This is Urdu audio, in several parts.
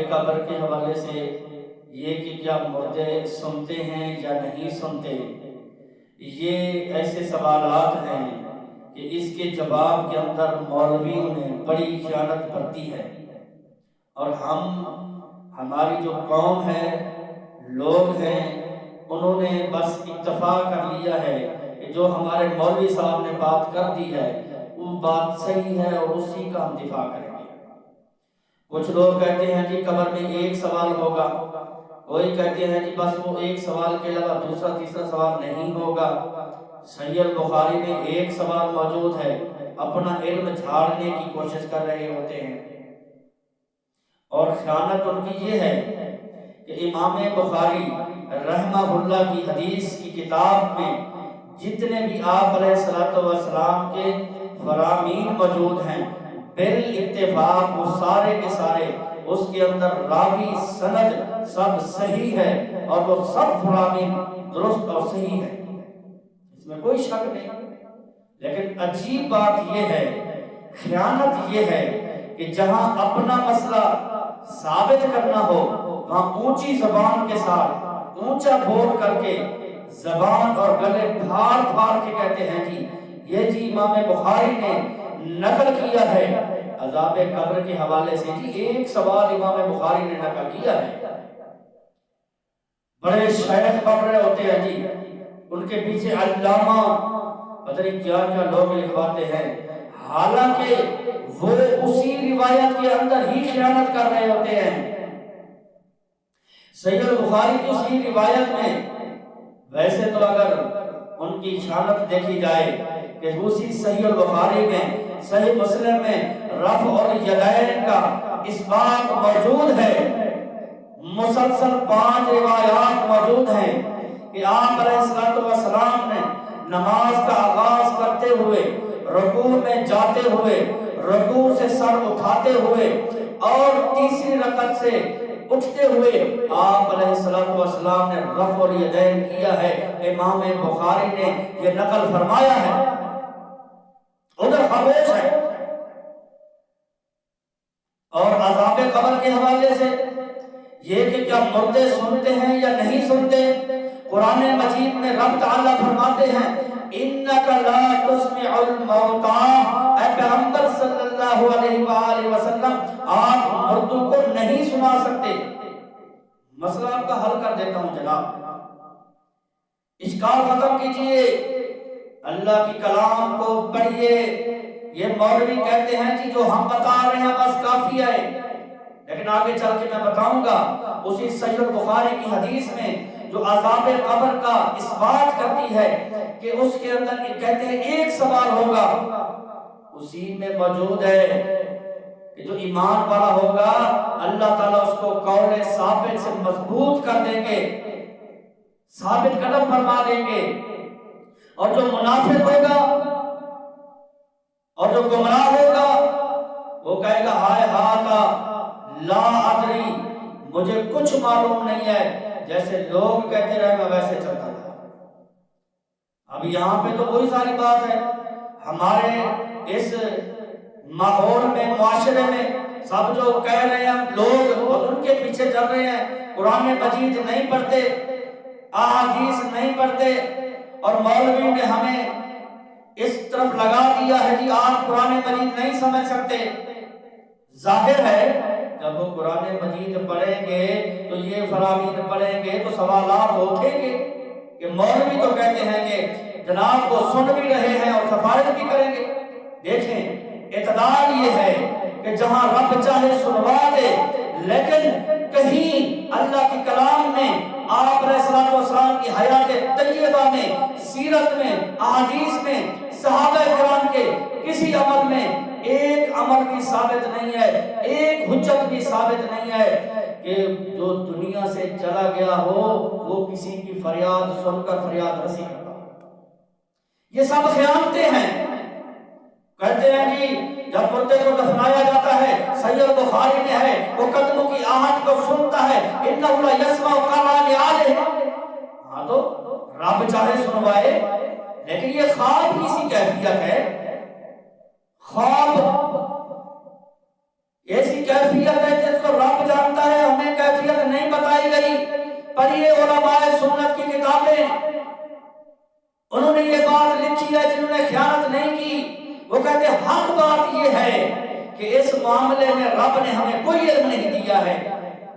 قبر کے حوالے سے یہ کہ کیا مردے سنتے ہیں یا نہیں سنتے، یہ ایسے سوالات ہیں کہ اس کے جواب کے اندر مولویوں نے بڑی خیانت برتی ہے، اور ہماری جو قوم ہے، لوگ ہیں، انہوں نے بس اتفاق کر لیا ہے کہ جو ہمارے مولوی صاحب نے بات کر دی ہے وہ بات صحیح ہے اور اسی کا ہم دفاع کریں گے۔ کچھ لوگ کہتے ہیں کہ قبر میں ایک سوال ہوگا، کوئی کہتے ہیں کہ بس وہ ایک سوال کے علاوہ دوسرا تیسرا سوال نہیں ہوگا۔ صحیح البخاری میں ایک سوال موجود ہے، اپنا علم جھاڑنے کی کوشش کر رہے ہوتے ہیں، اور خیانت ان کی یہ ہے کہ امام بخاری رحمہ اللہ کی حدیث کی کتاب میں جتنے بھی آپ علیہ السلام کے فرامین موجود ہیں، بالاتفاق وہ سارے کے سارے اس کے اندر راوی سند سب صحیح ہے، اور وہ سب فرامین درست اور صحیح ہے، اس میں کوئی شک نہیں۔ لیکن عجیب بات یہ ہے، خیانت یہ ہے کہ جہاں اپنا مسئلہ ثابت کرنا ہو وہاں اونچی زبان کے ساتھ اونچا بول کر کے زبان اور گلے پھاڑ پھاڑ کے کہتے ہیں جی یہ جی امام بخاری نے نقل کیا ہے عذاب قبر کے حوالے سے، جی ایک سوال امام بخاری نے نقل کیا ہے۔ بڑے شیخ پڑھ رہے ہوتے ہیں جی، ان کے پیچھے علامہ پتہ نہیں کیا کیا لوگ لکھواتے ہیں، حالانکہ وہ اسی روایت کے اندر ہی خیانت کر رہے ہوتے ہیں۔ صحیح البخاری کی اسی روایت میں ویسے تو اگر ان کی خیانت دیکھی جائے کہ اسی صحیح البخاری میں، صحیح مسلم میں رفع اور یدین کا اس بات موجود ہے، مسلسل 5 روایات موجود ہیں کہ آپ علیہ السلام نے نماز کا آغاز کرتے ہوئے، رکوع میں جاتے ہوئے، رکوع سے سر اٹھاتے ہوئے اور تیسری رکعت سے اٹھتے ہوئے آپ علیہ السلام نے رفع الیدین کیا ہے۔ امام بخاری نے یہ نقل فرمایا ہے، ادھر خاموش ہے۔ اور عذاب قبر کے حوالے سے یہ کہ کیا مردے سنتے ہیں یا نہیں سنتے، قرآن مجید میں رب تعالیٰ فرماتے ہیں اِنَّكَ لَا تُسْمِعُ الْمَوْتَى، اے پیغمبر صلی اللہ علیہ وآلہ وسلم آپ مردوں کو نہیں سنا سکتے۔ مسئلہ آپ کا حل کر دیتا ہوں جناب، اشکال ختم کیجئے، اللہ کی کلام کو پڑھیے۔ یہ مولوی کہتے ہیں کہ جو ہم بتا رہے ہیں بس کافی ہے، لیکن آگے چل کے میں بتاؤں گا اسی صحیح البخاری کی حدیث میں جو عذاب قبر کا اس بات کرتی ہے کہ اس کے اندر کہتے ہیں ایک سوال ہوگا، اسی میں موجود ہے کہ جو ایمان والا ہوگا اللہ تعالیٰ اس کو قول ثابت سے مضبوط کر دیں گے، ثابت قدم فرما دیں گے، اور جو منافق ہوگا اور جو گمراہ ہوگا وہ کہے گا ہائے ہاتھا لا ادری، مجھے کچھ معلوم نہیں ہے، جیسے لوگ کہتے رہے میں ویسے چلتا رہا۔ اب یہاں پہ تو وہی ساری بات ہے، ہمارے اس ماحول میں، معاشرے میں سب جو کہہ رہے ہیں لوگ اور ان کے پیچھے چل رہے ہیں، قرآن مجید نہیں پڑھتے، احادیث نہیں پڑھتے، اور مولوی نے ہمیں اس طرف لگا دیا ہے کہ آپ قرآن مجید نہیں سمجھ سکتے۔ ظاہر ہے جب وہ قرآن مجید پڑھیں گے تو یہ فرامین پڑھیں گے تو سوالات اٹھیں گے کہ مولوی تو کہتے ہیں کہ جناب وہ سن بھی رہے ہیں اور سفارش بھی کریں گے۔ دیکھیں اعتدال یہ ہے کہ جہاں رب چاہے سنوا دے، لیکن کہیں اللہ کی کلام میں، آپ علیہ السلام کی حیات طیبہ میں، سیرت میں، احادیث میں، صحابہ کرام کے کسی عمل میں ایک عمل بھی ثابت نہیں ہے، ایک حجت بھی ثابت نہیں ہے کہ جو دنیا سے چلا گیا ہو وہ کسی کی فریاد سن کر فریاد رسی کرتا ہو۔ یہ سب خیانتیں ہیں۔ کہتے ہیں جی جب مردے کو دفنایا جاتا ہے، صحیح البخاری میں ہے، وہ قدموں کی آہٹ کو سنتا ہے، اِنَّهُ لَيَسْمَعُ قَرَانِ آلِهِ۔ ہاں تو رب چاہے سنوائے، لیکن یہ خواب کی سی کیفیت ہے، خواب ایسی کیفیت ہے جس کو رب جانتا ہے پڑھیے علماء سنت کی کتابیں، انہوں نے یہ بات لکھی ہے، جنہوں نے خیانت نہیں کی وہ کہتے ہیں حق بات یہ ہے کہ اس معاملے میں رب نے ہمیں کوئی علم نہیں دیا ہے۔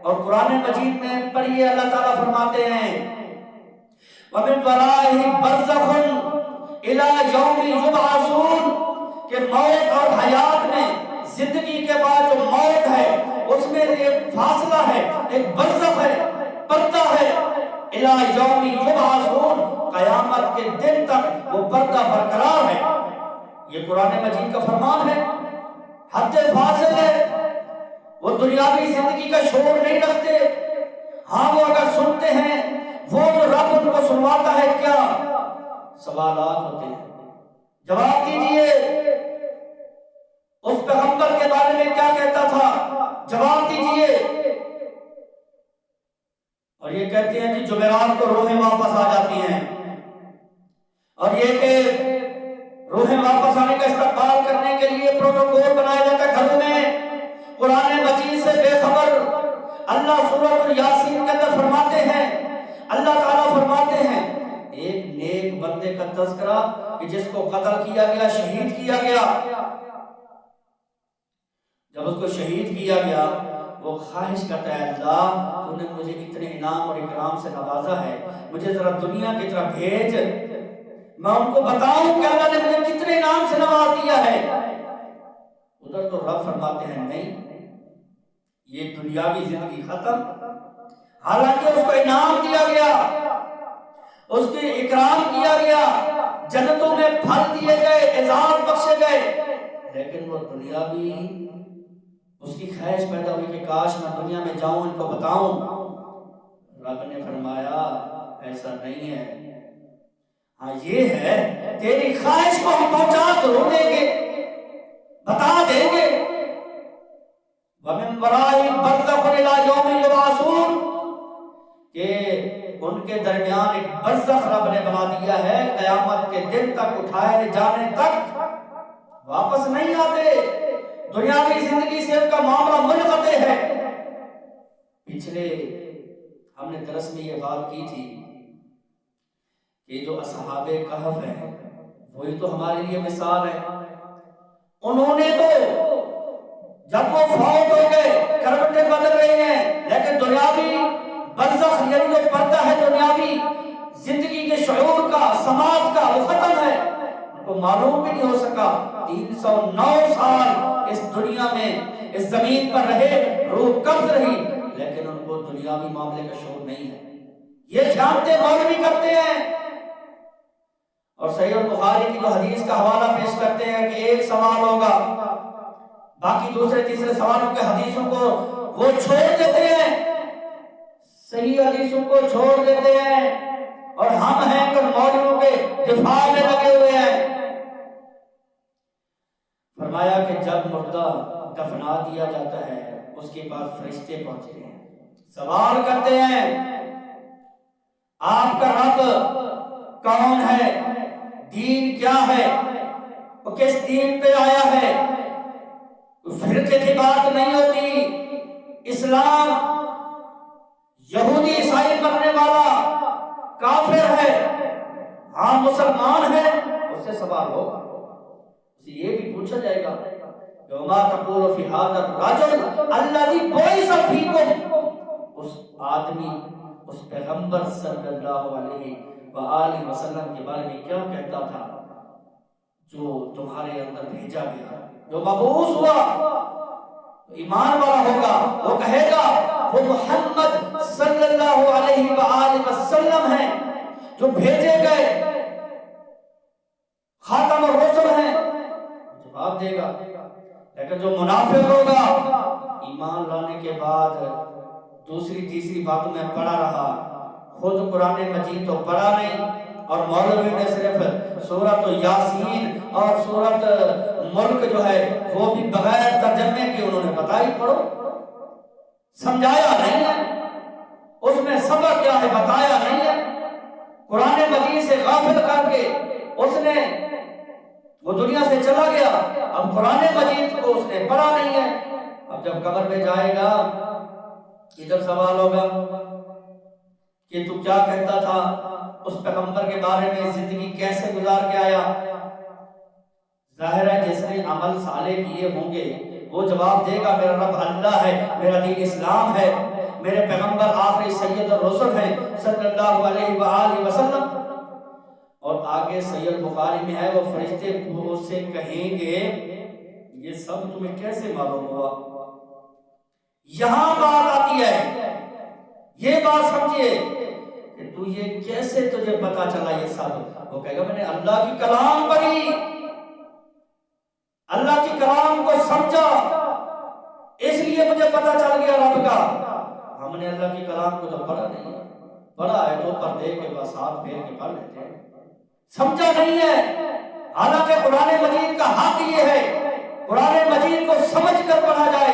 اور قرآن مجید میں پڑھیے اللہ تعالیٰ فرماتے ہیں وَمِن وَرَائِهِ بَرْزَخٌ إِلَى يَوْمِ يُبْعَثُونَ کہ موت اور حیات میں، زندگی کے بعد جو موت ہے اس میں ایک فاصلہ ہے، ایک برزخ ہے، پردہ ہے، إِلَى يَوْمِ يُبْعَثُونَ قیامت کے دن تک وہ پردہ برقرار ہے۔ یہ قرآن مجید کا فرمان ہے، حد فاصل ہے۔ وہ دنیاوی زندگی کا شعور نہیں رکھتے، ہاں وہ اگر سنتے ہیں وہ جو رب ان کو سنواتا ہے کیا؟ سوالات ہوتے ہیں، جواب دیجئے اس پیغمبر کے بارے میں کیا کہتا تھا، جواب دیجئے۔ اور یہ کہتے ہیں کہ جمعرات کو روحیں واپس آ جاتی ہیں، اور یہ کہ روحیں واپس آنے کا استقبال کرنے کے لیے پروٹوکول بنایا جاتا ہے گھروں میں۔ قرآن مجید سے بے خبر اللہ سورۃ الیاسین کے اندر فرماتے ہیں، اللہ تعالیٰ فرماتے ہیں ایک نیک بندے کا تذکرہ کہ جس کو قتل کیا گیا، شہید کیا گیا، جب اس کو شہید کیا گیا وہ خواہش کرتا ہے اللہ تو نے مجھے اتنے انعام اور اکرام سے نوازا ہے، مجھے ذرا دنیا کی طرف بھیج، میں ان کو بتاؤں کہ اللہ نے مجھے کتنے انعام سے نواز دیا ہے۔ ادھر تو رب فرماتے ہیں نہیں، یہ دنیاوی زندگی ختم، حالانکہ اس کو انعام دیا گیا، اس کی اکرام کیا گیا، جنتوں میں پھل دیے گئے، اعزاز بخشے گئے، لیکن وہ دنیاوی اس کی خواہش پیدا ہوئی کہ کاش میں دنیا میں جاؤں ان کو بتاؤں۔ رب نے فرمایا ایسا نہیں ہے، ہاں یہ ہے تیری خواہش کو ہم پہنچا ضرور دیں گے، بتا دیں گے۔ وَمِن وَرَائِهِمْ بَرْزَخٌ إِلَى يَوْمِ يُبْعَثُونَ کہ ان کے درمیان ایک برزخ رب نے بنا دیا ہے، قیامت کے دن تک اٹھائے جانے تک واپس نہیں آتے، دنیاوی زندگی سے ان کا معاملہ منقطع ہے۔ پچھلے ہم نے درس میں یہ بات کی تھی کہ جو اصحاب کہف ہیں وہی تو ہمارے لیے مثال ہے، انہوں نے تو جب وہ فوت ہو گئے کروٹیں بدل رہی ہیں، لیکن دنیاوی برزخ یعنی جو پردہ ہے دنیاوی زندگی کے شعور کا، سماج کا، وہ ختم ہے، ان کو معلوم بھی نہیں ہو سکا۔ 309 سال اس دنیا میں اس زمین پر رہے، روح قبض رہی، لیکن ان کو دنیاوی معاملے کا شعور نہیں ہے۔ یہ جانتے مولوی کرتے ہیں، اور صحیح البخاری کی جو حدیث کا حوالہ پیش کرتے ہیں کہ ایک سوال ہوگا، باقی دوسرے تیسرے سوالوں کے حدیثوں کو وہ چھوڑ دیتے ہیں، صحیح حدیثوں کو چھوڑ دیتے ہیں، اور ہم ہیں کہ مولویوں کے دفاع میں لگے ہوئے ہیں۔ فرمایا کہ جب مردہ دفنا دیا جاتا ہے اس کے بعد فرشتے پہنچتے ہیں، سوال کرتے ہیں آپ کا رب کون ہے، دین کیا ہے، وہ کس دین پہ آیا ہے، فرقے کی بات نہیں ہوتی، اسلام یہودی عیسائی مرنے والا کافر ہے، ہاں مسلمان ہے، اس سے سوال ہوگا، اسے یہ بھی پوچھا جائے گا وَمَا تَقُولُ فِي هَذَا الرَّجُلِ الَّذِي بُعِثَ فِيكُمْ، اس آدمی، اس پیغمبر صلی اللہ علیہ وآلہ وسلم کے بارے میں کیا کہتا تھا جو تمہارے اندر بھیجا گیا، جو مبعوث ہوا، ایمان والا ہوگا، وہ کہے گا وہ محمد صلی اللہ علیہ وآلہ وسلم ہیں جو بھیجے گئے خاتم الرسل ہیں، جواب دے گا۔ لیکن جو منافق ہوگا ایمان لانے کے بعد دوسری تیسری باتوں میں پڑا رہا، خود قرآن مجید تو پڑھا نہیں، اور مولوی نے صرف سورۃ یاسین اور سورۃ ملک جو ہے وہ بھی بغیر ترجمے کے انہوں نے بتائی پڑھو، سمجھایا نہیں ہے، اس میں سبق کیا ہے بتایا نہیں ہے، قرآن مجید سے غافل کر کے اس نے وہ دنیا سے چلا گیا، اب قرآن مجید کو اس نے پڑھا نہیں ہے۔ اب جب قبر میں جائے گا ادھر سوال ہوگا کہ تو کیا کہتا تھا اس پیغمبر کے بارے میں، زندگی کیسے گزار کے آیا؟ ظاہر ہے جس نے عمل صالح کیے ہوں گے وہ جواب دے گا میرا رب اللہ ہے، میرا دین اسلام ہے، میرے پیغمبر آخری سید الرسل ہیں صلی اللہ علیہ وآلہ وسلم۔ اور آگے صحیح بخاری میں ہے وہ فرشتے اس سے کہیں گے یہ سب تمہیں کیسے معلوم ہوا؟ یہاں بات آتی ہے، یہ بات سمجھیے کہ تو یہ کیسے تجھے پتا چلا یہ سب؟ وہ کہے گا میں نے اللہ کی کلام پڑھی، اللہ کی کلام کو سمجھا، اس لیے مجھے پتا چل گیا رب کا۔ ہم نے اللہ کی کلام کو تو پڑھا نہیں، پڑھا ہے تو پردے کے بس ہاتھ پھیر کے پڑھ لیتے ہیں، سمجھا نہیں ہے۔ حالانکہ قرآن مجید کا حق یہ ہے قرآن مجید کو سمجھ کر پڑھا جائے،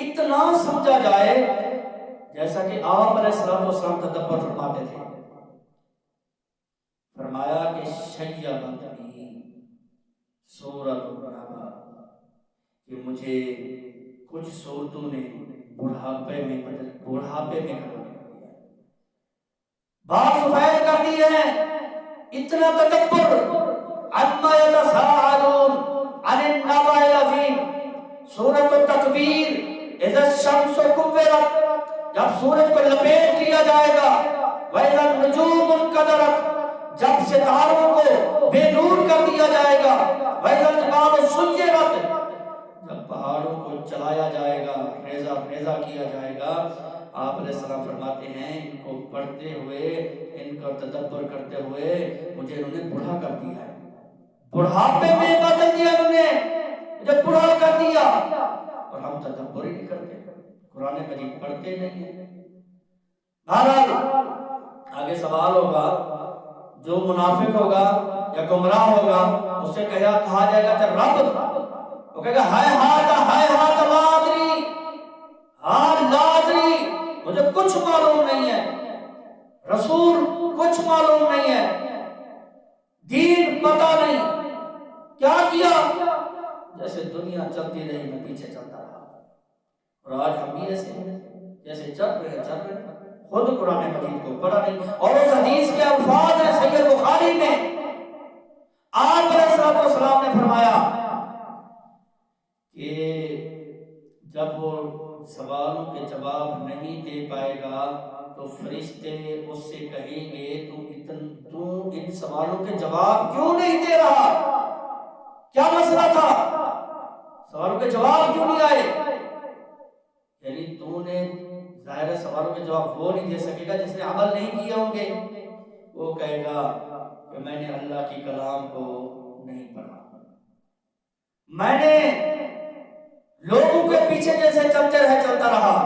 اتنا سمجھا جائے جیسا کہ آپ علیہ الصلوۃ والسلام تدبر فرماتے تھے۔ فرمایا کہ شیبتنی سورۃ النبا، کہ مجھے کچھ صورتوں نے بڑھاپے میں کر دیا، بات سفید کر دی ہے۔ اتنا تدبر، عما یتساءلون عن النبأ العظیم، سورۃ التکویر، اذا الشمس کورت، جب سورج کو لپیٹ لیا جائے گا، وَإِذَا النُّجُومُ انْكَدَرَتْ، جب ستاروں کو بے نور کر دیا جائے گا، وَإِذَا الْجِبَالُ سُيِّرَتْ، جب پہاڑوں کو چلایا جائے گا، ریزہ ریزہ کیا جائے گا۔ آپ علیہ السلام فرماتے ہیں ان کو پڑھتے ہوئے، ان کا تدبر کرتے ہوئے مجھے انہوں نے بوڑھا کر دیا ہے، بڑھاپے میں بدل دیا انہوں نے، مجھے بوڑھا کر دیا۔ اور ہم تدبر ہی نہیں کرتے، قرآن مجید پڑھتے نہیں ہیں۔ بہرحال آگے سوال ہوگا، جو منافق ہوگا یا گمراہ ہوگا اس سے کہا جائے گا کہ رب، وہ کہے گا ہائے ہاتھ لادری، ہاں لادری، مجھے کچھ معلوم نہیں ہے، رسول کچھ معلوم نہیں ہے، دین پتہ نہیں، کیا کیا؟ جیسے دنیا چلتی رہی میں پیچھے چلتا رہا۔ اور آج ہم بھی ایسے ہیں، جیسے چل رہے ہیں، خود قرآن مجید کو پڑھا نہیں۔ اور اس حدیث کے الفاظ ہیں صحیح بخاری میں، آپ علیہ الصلوۃ والسلام نے فرمایا کہ جب وہ سوالوں کے جواب نہیں دے پائے گا تو فرشتے اس سے کہیں گے تو ان سوالوں کے جواب کیوں نہیں دے رہا؟ کیا مسئلہ تھا؟ سوالوں کے جواب کیوں نہیں آئے؟ یعنی تو نے ظاہر سوالوں کے جواب وہ نہیں دے سکے گا جس نے عمل نہیں کیے ہوں گے۔ وہ کہے گا کہ میں نے اللہ کی کلام کو نہیں پڑھا، میں نے لوگوں کے پیچھے جیسے چلتا رہا۔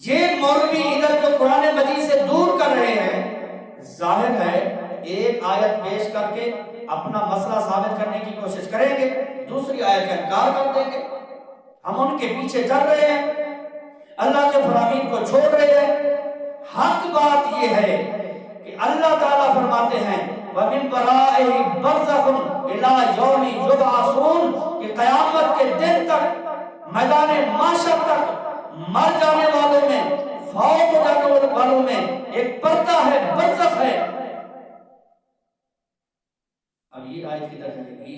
یہ مولوی ادھر جو قرآن مجید سے دور کر رہے ہیں، ظاہر ہے ایک آیت پیش کر کے اپنا مسئلہ ثابت کرنے کی کوشش کریں گے، دوسری آیت کا انکار کر دیں گے۔ ہم ان کے پیچھے چل رہے ہیں، اللہ کے فرامین کو چھوڑ رہے ہیں۔ حق بات یہ ہے کہ اللہ تعالیٰ فرماتے ہیں وَمِن وَرَائِهِ بَرْزَخٌ إِلَىٰ يَوْمِ يُبْعَثُونَ، کہ قیامت کے دن تک، میدان محشر تک مر جانے والوں میں، فوت ہو جانے والوں میں ایک پردہ ہے، برزخ ہے۔ اب یہ آیت کدھر جائے گی؟